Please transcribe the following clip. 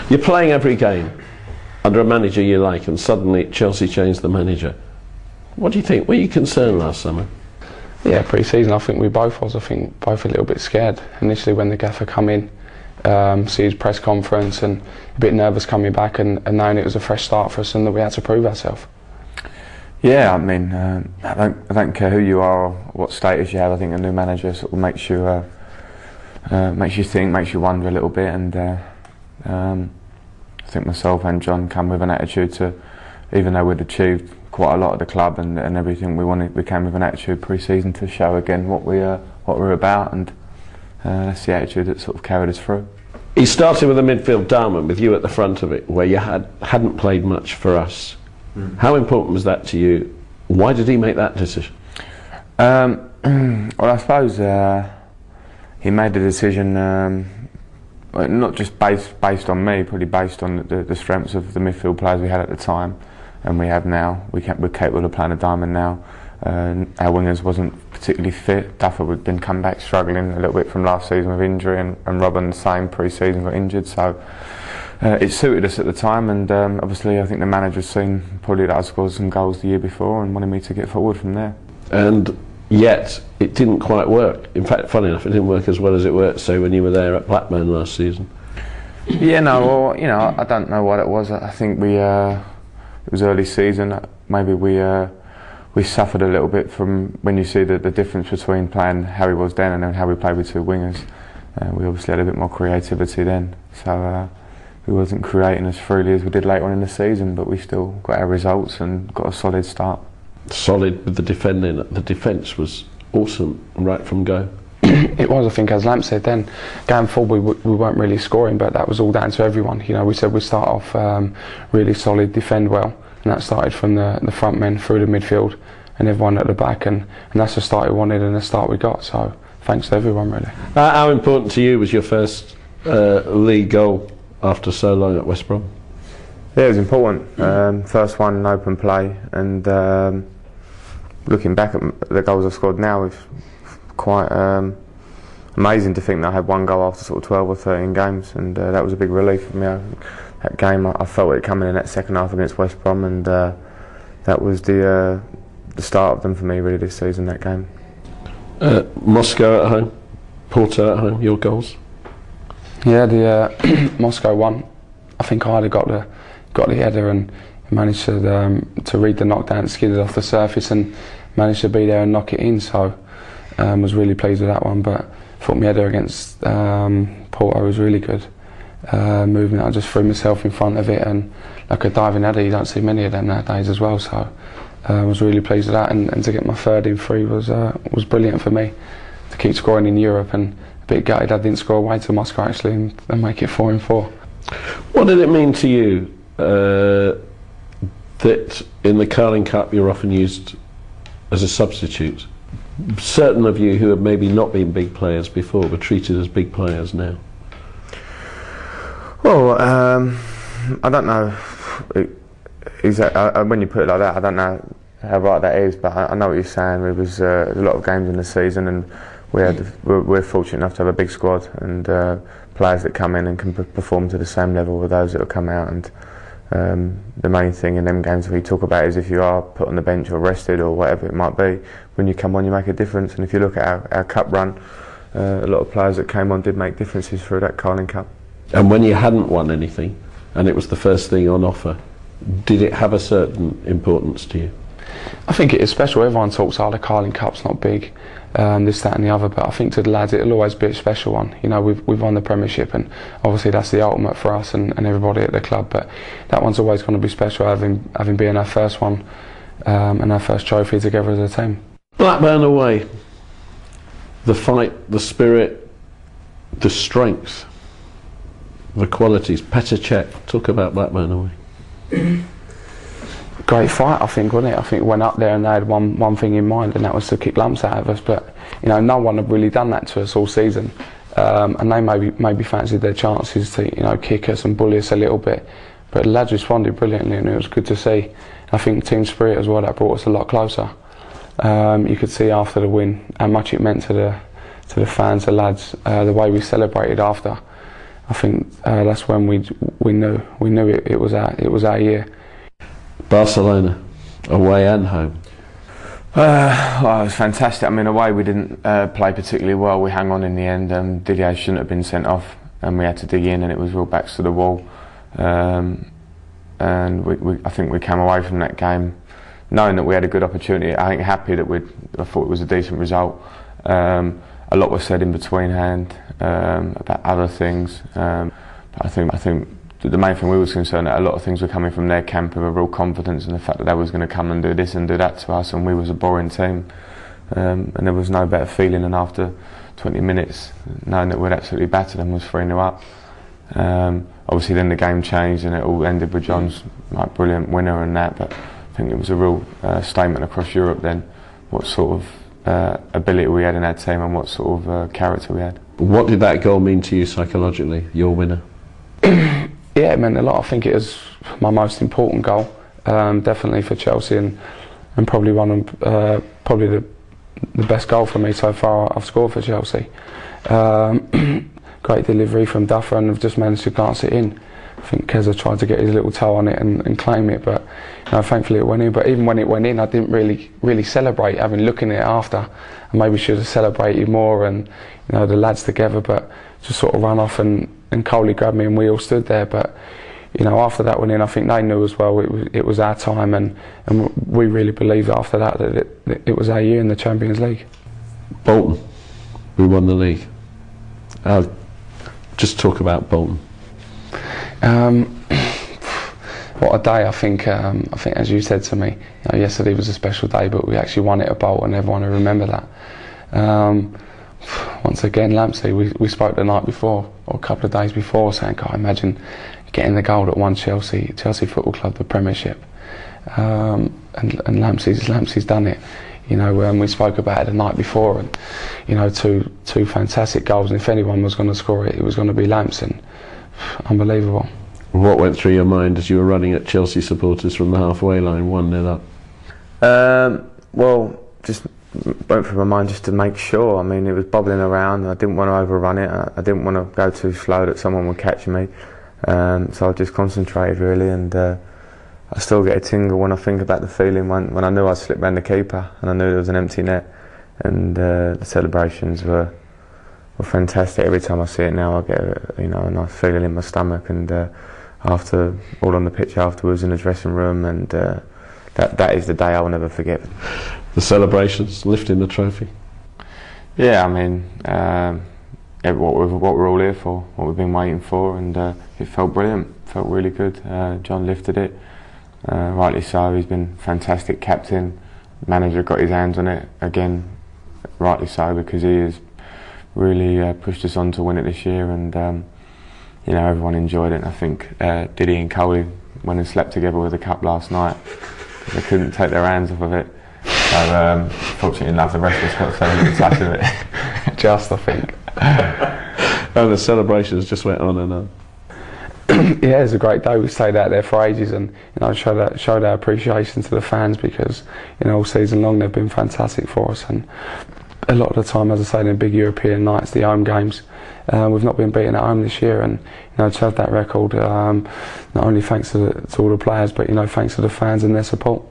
You're playing every game under a manager you like, and suddenly Chelsea changed the manager. What do you think? Were you concerned last summer? Yeah, pre-season I think we both was. I think both a little bit scared initially when the gaffer come in, see his press conference, and a bit nervous coming back, and knowing it was a fresh start for us and that we had to prove ourselves. Yeah, I mean, I don't care who you are or what status you have. I think a new manager sort of makes you think, makes you wonder a little bit, and I think myself and John come with an attitude to, even though we'd achieved quite a lot at the club and everything we wanted, we came with an attitude pre-season to show again what we're about, and that's the attitude that sort of carried us through. He started with a midfield diamond with you at the front of it, where you hadn't played much for us. How important was that to you? Why did he make that decision? Well, I suppose he made the decision not just based on me, probably based on the strengths of the midfield players we had at the time and we have now. We're capable of playing a diamond now. Our wingers wasn't particularly fit. Duffer had been come back struggling a little bit from last season with injury, and Robin the same pre-season got injured, so it suited us at the time, and obviously I think the manager's seen probably that I scored some goals the year before and wanted me to get forward from there. And yet it didn't quite work. In fact, funny enough, it didn't work as well as it worked, say, when you were there at Blackburn last season. Yeah, no, well, you know, I don't know what it was. I think it was early season. Maybe we suffered a little bit from when you see the difference between playing how he was then and then how we played with two wingers. We obviously had a bit more creativity then, so we wasn't creating as freely as we did later on in the season, but we still got our results and got a solid start. Solid with the defending. The defence was awesome right from go. It was, I think, as Lamp said then, going forward we weren't really scoring, but that was all down to everyone. You know, we said we'd start off really solid, defend well, and that started from the front men through the midfield and everyone at the back, and that's the start we wanted and the start we got, so thanks to everyone really. How important to you was your first league goal after so long at West Brom? Yeah, it was important. First one in open play, and looking back at the goals I've scored now, it's quite amazing to think that I had one goal after sort of 12 or 13 games, and that was a big relief for me. That game, I felt it coming in that second half against West Brom, and that was the start of them for me really this season, that game. Moscow at home, Porto at home, your goals? Yeah, the Moscow one, I think I had got the header and managed to read the knockdown, skidded off the surface and managed to be there and knock it in, so was really pleased with that one. But I thought my header against Porto was really good. Movement, I just threw myself in front of it, and like a diving header, you don't see many of them nowadays as well, so I was really pleased with that, and to get my third in three was brilliant for me, to keep scoring in Europe, and a bit gutted I didn't score away to Moscow actually and make it 4 in 4. What did it mean to you that in the Carling Cup you're often used as a substitute? Certain of you who have maybe not been big players before were treated as big players now. Well, I don't know exactly, when you put it like that, I don't know how right that is, but I know what you're saying. There was a lot of games in the season, and we're fortunate enough to have a big squad and players that come in and can perform to the same level with those that will come out. And the main thing in them games we talk about is if you are put on the bench or rested or whatever it might be, when you come on you make a difference. And if you look at our cup run, a lot of players that came on did make differences through that Carling Cup. And when you hadn't won anything and it was the first thing on offer, did it have a certain importance to you? I think it is special. Everyone talks, oh, the Carling Cup's not big, this, that and the other, but I think to the lads it'll always be a special one. You know, we've won the Premiership, and obviously that's the ultimate for us and everybody at the club, but that one's always going to be special, having been our first one and our first trophy together as a team. Blackburn away, the fight, the spirit, the strength, the qualities. Petr Cech, talk about Blackburn away. Great fight, I think, wasn't it? I think we went up there and they had one thing in mind, and that was to kick lumps out of us. But you know, no one had really done that to us all season, and they maybe fancied their chances to kick us and bully us a little bit. But the lads responded brilliantly, and it was good to see. I think team spirit as well, that brought us a lot closer. You could see after the win how much it meant to the fans, the lads, the way we celebrated after. I think that's when we knew it was our year. Barcelona, away and home. Well, it was fantastic. I mean, away we didn't play particularly well. We hung on in the end. Didier shouldn't have been sent off, and we had to dig in, and it was real backs to the wall. And I think we came away from that game knowing that we had a good opportunity. I think happy that I thought it was a decent result. A lot was said in betweenhand about other things. But I think the main thing we was concerned that a lot of things were coming from their camp with a real confidence in the fact that they was going to come and do this and do that to us, and we was a boring team. And there was no better feeling than after 20 minutes knowing that we'd absolutely battered them, was 3-0 up. Obviously then the game changed and it all ended with John's brilliant winner and that, but I think it was a real statement across Europe then what sort of ability we had in our team and what sort of character we had. What did that goal mean to you psychologically, your winner? Yeah, it meant a lot. I think it was my most important goal, definitely for Chelsea, and probably probably the best goal for me so far I've scored for Chelsea. Great delivery from Duffer, and I've just managed to glance it in. I think Keza tried to get his little toe on it and claim it, but thankfully it went in. But even when it went in, I didn't really celebrate, having looking at it after. I maybe should have celebrated more, and the lads together, but just sort of ran off and Coley grabbed me and we all stood there. But after that went in, I think they knew as well it was our time, and we really believed after that it was our year in the Champions League. Bolton, we won the league. Just talk about Bolton. What a day! I think as you said to me, yesterday was a special day, but we actually won it at Bolton. Everyone will remember that. Once again, Lampsey, we spoke the night before, or a couple of days before, saying, "God, imagine getting the goal that won Chelsea Football Club the Premiership." And Lampsey's done it. We spoke about it the night before, and two fantastic goals. And if anyone was going to score it, it was going to be Lamps, and unbelievable. What went through your mind as you were running at Chelsea supporters from the halfway line, 1-0 up? Well, just went through my mind just to make sure. I mean, it was bobbling around. I didn't want to overrun it. I didn't want to go too slow that someone would catch me. So I just concentrated really, and I still get a tingle when I think about the feeling when I knew I slipped round the keeper and I knew there was an empty net, and the celebrations were fantastic. Every time I see it now, I get a nice feeling in my stomach, and after all on the pitch afterwards in the dressing room, and that is the day I will never forget. The celebrations, lifting the trophy. Yeah, I mean, what we're all here for, what we've been waiting for, and it felt brilliant. Felt really good. John lifted it. Rightly so, he's been fantastic captain. Manager got his hands on it again, rightly so, because he has really pushed us on to win it this year, and everyone enjoyed it. I think Diddy and Coley went and slept together with the cup last night. They couldn't take their hands off of it. So fortunately enough, the rest of us got so good touch of it. Just, I think. And the celebrations just went on and on. Yeah, it was a great day. We stayed out there for ages, and showed our appreciation to the fans, because all season long they've been fantastic for us. And a lot of the time, as I say, in the big European nights, the home games, we've not been beaten at home this year, and to have that record, not only thanks to all the players, but thanks to the fans and their support.